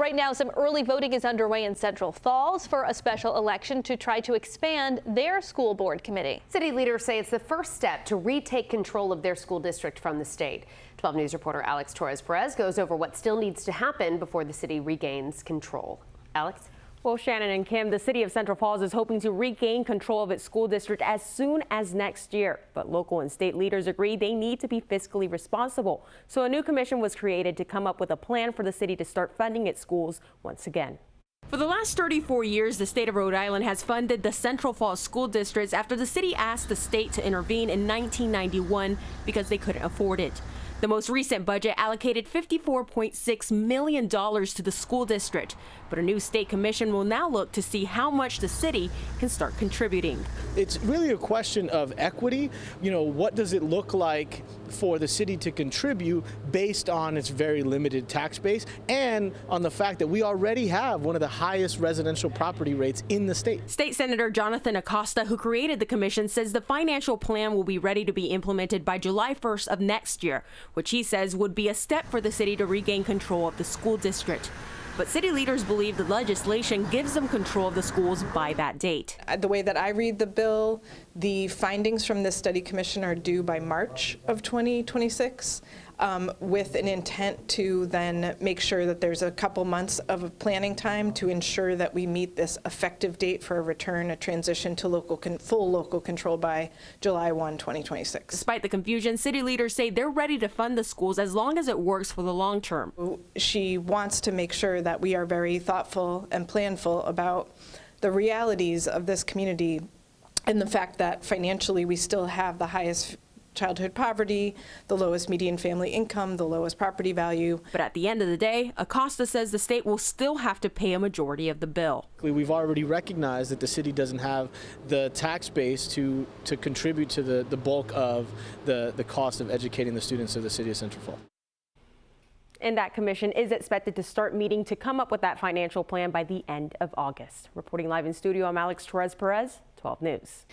right now, some early voting is underway in Central Falls for a special election to try to expand their school board committee. City leaders say it's the first step to retake control of their school district from the state. 12 News reporter Torres-Perez goes over what still needs to happen before the city regains control. Alex? Well, Shannon and Kim, the city of Central Falls is hoping to regain control of its school district as soon as next year. But local and state leaders agree they need to be fiscally responsible. So a new commission was created to come up with a plan for the city to start funding its schools once again. For the last 34 years, the state of Rhode Island has funded the Central Falls school districts after the city asked the state to intervene in 1991 because they couldn't afford it. The most recent budget allocated $54.6 million to the school district, but a new state commission will now look to see how much the city can start contributing. It's really a question of equity. What does it look like for the city to contribute based on its very limited tax base and on the fact that we already have one of the highest residential property rates in the state. State Senator Jonathan Acosta, who created the commission, says the financial plan will be ready to be implemented by July 1st of next year, which he says would be a step for the city to regain control of the school district. But city leaders believe the legislation gives them control of the schools by that date. The way that I read the bill, the findings from this study commission are due by March of 2026, with an intent to then make sure that there's a couple months of planning time to ensure that we meet this effective date for a return, a transition to full local control by July 1, 2026. Despite the confusion, city leaders say they're ready to fund the schools as long as it works for the long term. She wants to make sure that we are very thoughtful and planful about the realities of this community and the fact that financially we still have the highest childhood poverty, the lowest median family income, the lowest property value. But at the end of the day, Acosta says the state will still have to pay a majority of the bill. We've already recognized that the city doesn't have the tax base to contribute to the bulk of the cost of educating the students of the city of Central Falls. And that commission is expected to start meeting to come up with that financial plan by the end of August. Reporting live in studio, I'm Torres-Perez, 12 News.